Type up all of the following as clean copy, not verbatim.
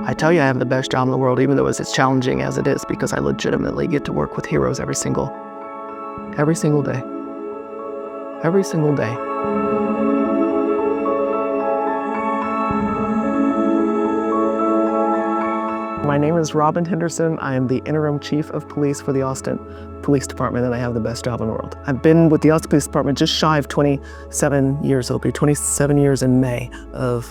I tell you, I have the best job in the world, even though it's as challenging as it is, because I legitimately get to work with heroes every single day. Every single day. My name is Robin Henderson. I am the interim chief of police for the Austin Police Department, and I have the best job in the world. I've been with the Austin Police Department just shy of 27 years. It'll be 27 years in May of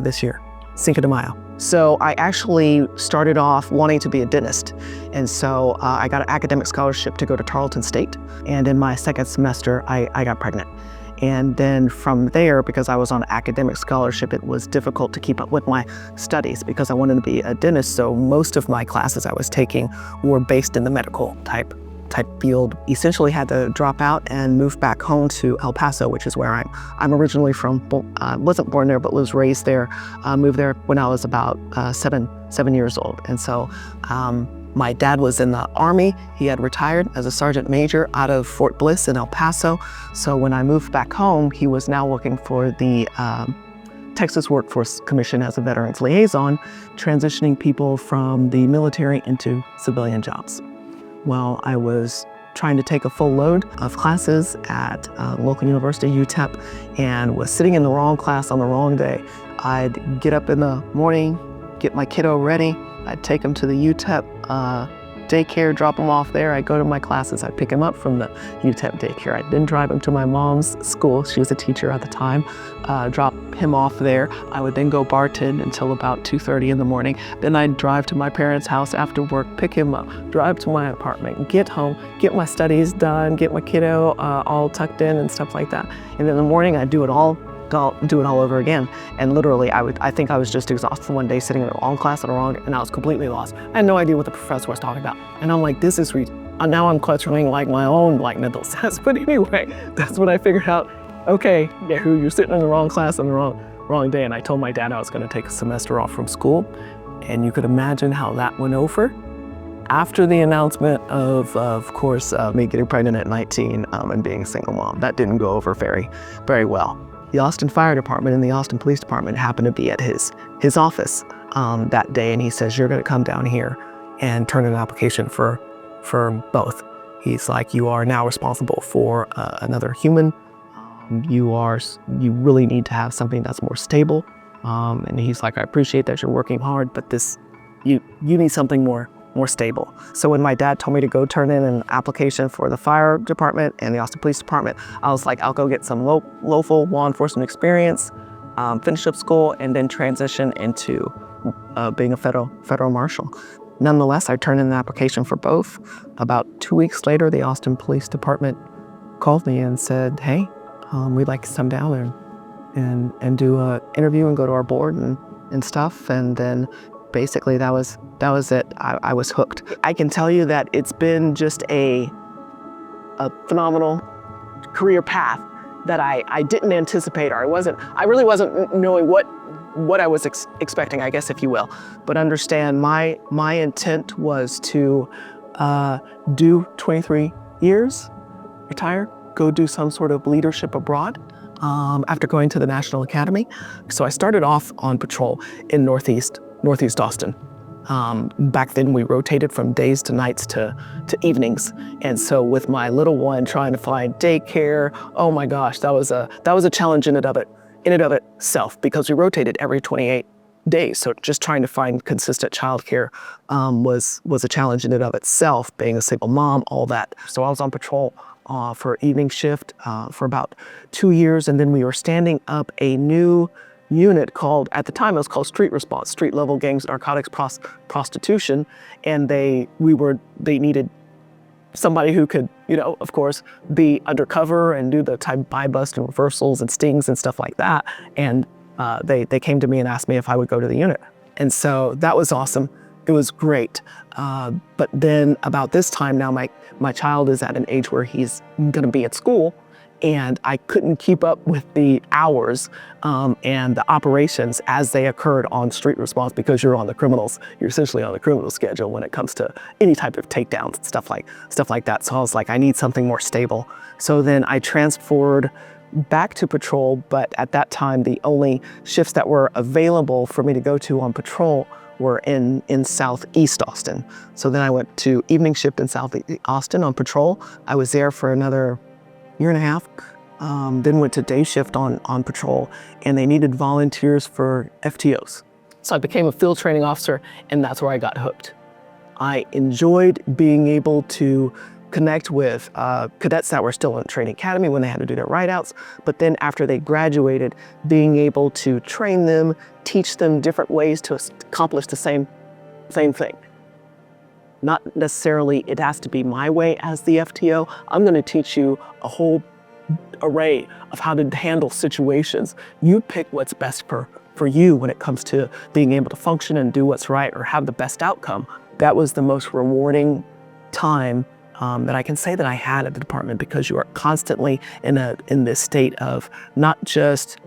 this year, Cinco de Mayo. So I actually started off wanting to be a dentist. And so I got an academic scholarship to go to Tarleton State. And in my second semester, I got pregnant. And then from there, because I was on academic scholarship, it was difficult to keep up with my studies because I wanted to be a dentist. So most of my classes I was taking were based in the medical type field. Essentially had to drop out and move back home to El Paso, which is where I'm originally from. Wasn't born there, but was raised there. Moved there when I was about seven years old. And so my dad was in the Army. He had retired as a sergeant major out of Fort Bliss in El Paso. So when I moved back home, he was now working for the Texas Workforce Commission as a veterans liaison, transitioning people from the military into civilian jobs. Well, I was trying to take a full load of classes at local university, UTEP, and was sitting in the wrong class on the wrong day. I'd get up in the morning, get my kiddo ready. I'd take him to the UTEP daycare, drop him off there. I'd go to my classes. I'd pick him up from the UTEP daycare. I'd then drive him to my mom's school. She was a teacher at the time. Drop him off there. I would then go bartend until about 2:30 in the morning. Then I'd drive to my parents' house after work, pick him up, drive to my apartment, get home, get my studies done, get my kiddo all tucked in and stuff like that. And then in the morning, I'd do it all over again. And literally, I think I was just exhausted one day sitting in the wrong class and I was completely lost. I had no idea what the professor was talking about. And I'm like, this is now I'm clutching like my own mental sense. But anyway, that's what I figured out. Okay, yeah, you're sitting in the wrong class on the wrong day. And I told my dad I was gonna take a semester off from school. And you could imagine how that went over. After the announcement of course, me getting pregnant at 19 and being a single mom, that didn't go over very, very well. The Austin Fire Department and the Austin Police Department happened to be at his office that day, and he says, you're gonna come down here and turn in an application for both. He's like, you are now responsible for another human. You really need to have something that's more stable. And he's like, I appreciate that you're working hard, but you need something more stable. So when my dad told me to go turn in an application for the fire department and the Austin Police Department, I was like, I'll go get some local law enforcement experience, finish up school, and then transition into being a federal marshal. Nonetheless, I turned in an application for both. About 2 weeks later, the Austin Police Department called me and said, hey, we'd like to come down and do an interview and go to our board and stuff. And then basically that was it. I was hooked. I can tell you that it's been just a phenomenal career path that I didn't anticipate, or I really wasn't knowing what I was expecting, I guess, if you will. But understand, my intent was to do 23 years, retire, go do some sort of leadership abroad after going to the National Academy. So I started off on patrol in Northeast Austin. Back then we rotated from days to nights to evenings. And so with my little one trying to find daycare, oh my gosh, that was a challenge in and of itself, because we rotated every 28 days. So just trying to find consistent childcare was a challenge in and of itself, being a single mom, all that. So I was on patrol for evening shift for about 2 years, and then we were standing up a new unit called, at the time it was called Street Response, Street Level Gangs, Narcotics, Prostitution, and they needed somebody who could, of course, be undercover and do the type buy, bust, and reversals and stings and stuff like that. And they came to me and asked me if I would go to the unit. And so that was awesome. It was great. But then about this time now, my child is at an age where he's gonna be at school, and I couldn't keep up with the hours and the operations as they occurred on street response, because you're essentially on the criminal schedule when it comes to any type of takedowns, stuff like that. So I was like, I need something more stable. So then I transferred back to patrol, but at that time, the only shifts that were available for me to go to on patrol were in Southeast Austin. So then I went to evening shift in Southeast Austin on patrol. I was there for another year and a half, then went to day shift on patrol, and they needed volunteers for FTOs. So I became a field training officer, and that's where I got hooked. I enjoyed being able to connect with cadets that were still in training academy when they had to do their write-outs, but then after they graduated, being able to train them, teach them different ways to accomplish the same thing. Not necessarily it has to be my way as the FTO. I'm going to teach you a whole array of how to handle situations. You pick what's best for you when it comes to being able to function and do what's right or have the best outcome. That was the most rewarding time that I can say that I had at the department, because you are constantly in this state of not just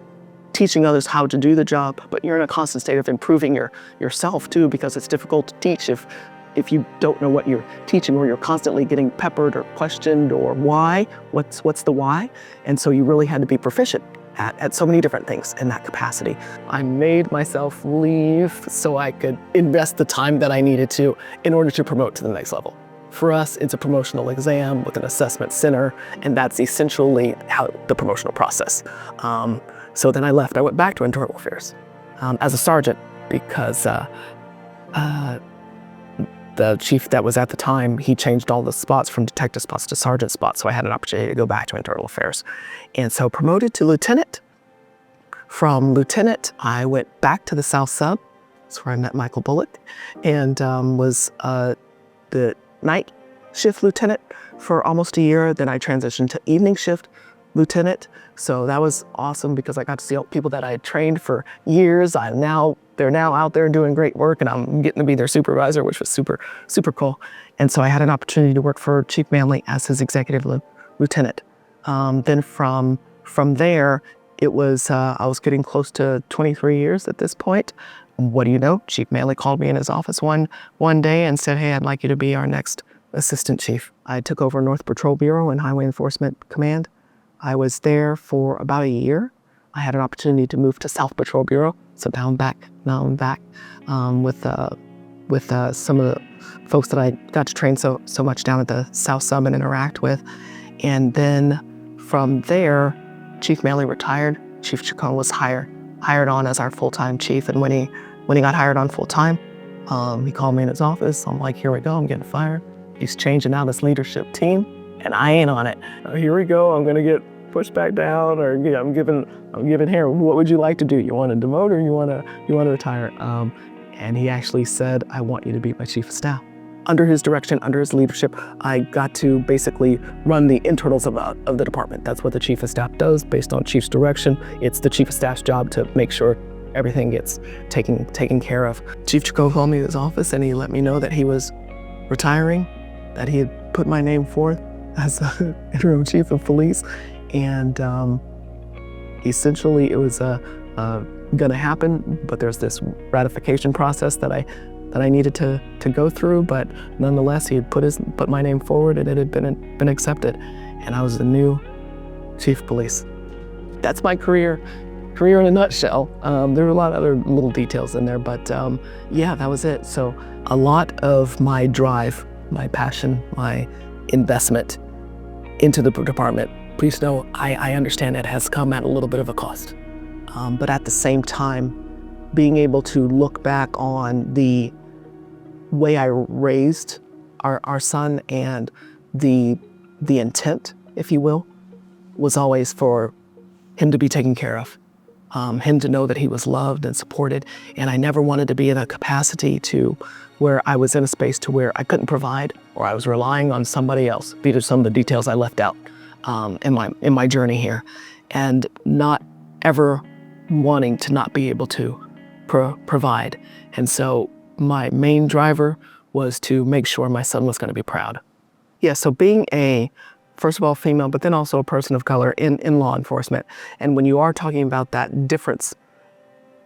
teaching others how to do the job, but you're in a constant state of improving yourself too, because it's difficult to teach if you don't know what you're teaching, or you're constantly getting peppered or questioned, or why, what's the why? And so you really had to be proficient at so many different things in that capacity. I made myself leave so I could invest the time that I needed to in order to promote to the next level. For us, it's a promotional exam with an assessment center, and that's essentially how the promotional process. So then I left. I went back to internal affairs as a sergeant, because the chief that was at the time, he changed all the spots from detective spots to sergeant spots, so I had an opportunity to go back to internal affairs. And so promoted to lieutenant. From lieutenant, I went back to the South Sub. That's where I met Michael Bullock, and was the night shift lieutenant for almost a year. Then I transitioned to evening shift lieutenant. So that was awesome, because I got to see people that I had trained for years. They're now out there doing great work, and I'm getting to be their supervisor, which was super, super cool. And so I had an opportunity to work for Chief Manley as his executive lieutenant. Then from there, it was, I was getting close to 23 years at this point. What do you know? Chief Manley called me in his office one day and said, "Hey, I'd like you to be our next assistant chief." I took over North Patrol Bureau and Highway Enforcement Command. I was there for about a year. I had an opportunity to move to South Patrol Bureau, so now I'm back with some of the folks that I got to train so much down at the South Sub and interact with. And then from there, Chief Manley retired. Chief Chacon was hired on as our full-time chief, and when he got hired on full-time, he called me in his office. I'm like, here we go, I'm getting fired. He's changing out his leadership team, and I ain't on it. Here we go, I'm gonna get pushed back down, or yeah, I'm giving here. What would you like to do? You want to demote, or you want to retire? And he actually said, I want you to be my chief of staff. Under his direction, under his leadership, I got to basically run the internals of the department. That's what the chief of staff does based on chief's direction. It's the chief of staff's job to make sure everything gets taken care of. Chief Chacon called me to his office, and he let me know that he was retiring, that he had put my name forth as the interim chief of police. And essentially it was gonna happen, but there's this ratification process that I needed to go through, but nonetheless, he had put my name forward, and it had been accepted, and I was the new chief of police. That's my career in a nutshell. There were a lot of other little details in there, but yeah, that was it. So a lot of my drive, my passion, my investment into the department, please know I understand it has come at a little bit of a cost. But at the same time, being able to look back on the way I raised our son, and the intent, if you will, was always for him to be taken care of, him to know that he was loved and supported. And I never wanted to be in a capacity to where I was in a space to where I couldn't provide, or I was relying on somebody else. These are some of the details I left out in my journey here, and not ever wanting to not be able to provide. And so my main driver was to make sure my son was going to be proud. Yeah, so being a first of all, female, but then also a person of color in law enforcement. And when you are talking about that difference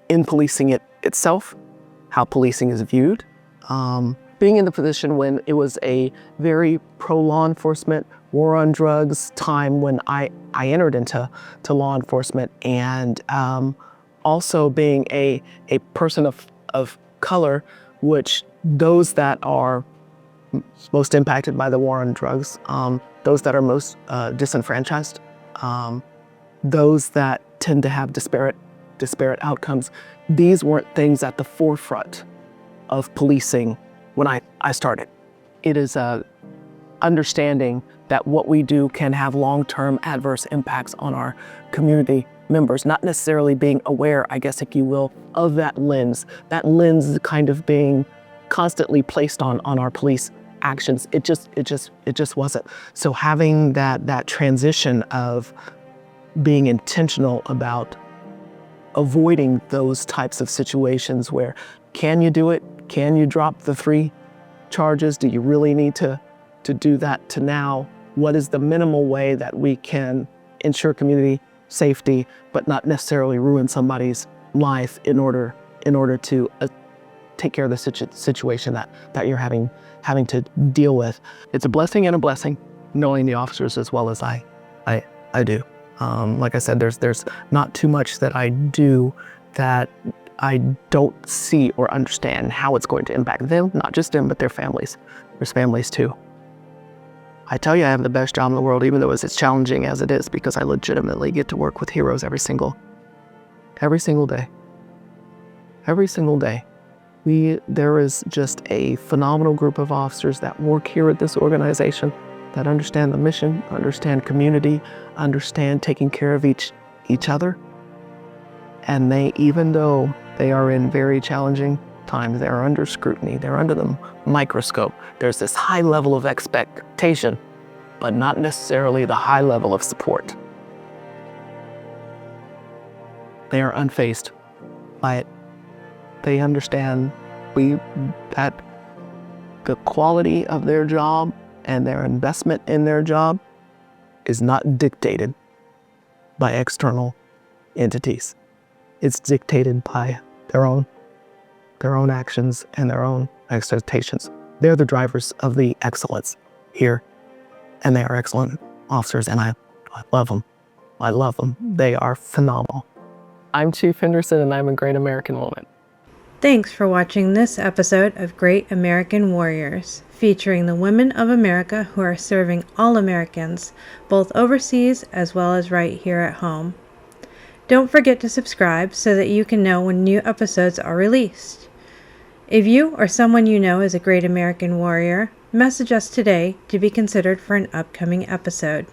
in policing itself, how policing is viewed, being in the position when it was a very pro-law enforcement, war on drugs time when I entered into law enforcement, and also being a person of color, which those that are most impacted by the war on drugs, those that are most disenfranchised, those that tend to have disparate outcomes. These weren't things at the forefront of policing when I started. It is understanding that what we do can have long-term adverse impacts on our community members, not necessarily being aware, I guess, if you will, of that lens kind of being constantly placed on our police actions. It just wasn't. So having that transition of being intentional about avoiding those types of situations where, can you do it? Can you drop the 3 charges? Do you really need to do that? To now, what is the minimal way that we can ensure community safety, but not necessarily ruin somebody's life in order to take care of the situation that you're having to deal with? It's a blessing and a blessing knowing the officers as well as I do. Like I said, there's not too much that I do that I don't see or understand how it's going to impact them, not just them, but their families. There's families too. I tell you, I have the best job in the world, even though it's challenging as it is, because I legitimately get to work with heroes every single day. Every single day. There is just a phenomenal group of officers that work here at this organization that understand the mission, understand community, understand taking care of each other. And they, even though they are in very challenging times, they're under scrutiny, they're under the microscope. There's this high level of expectation, but not necessarily the high level of support. They are unfazed by it. They understand that the quality of their job and their investment in their job is not dictated by external entities. It's dictated by their own actions and their own expectations. They're the drivers of the excellence here, and they are excellent officers, and I love them. I love them. They are phenomenal. I'm Chief Henderson, and I'm a great American woman. Thanks for watching this episode of Great American Warriors, featuring the women of America who are serving all Americans, both overseas as well as right here at home. Don't forget to subscribe so that you can know when new episodes are released. If you or someone you know is a great American warrior, message us today to be considered for an upcoming episode.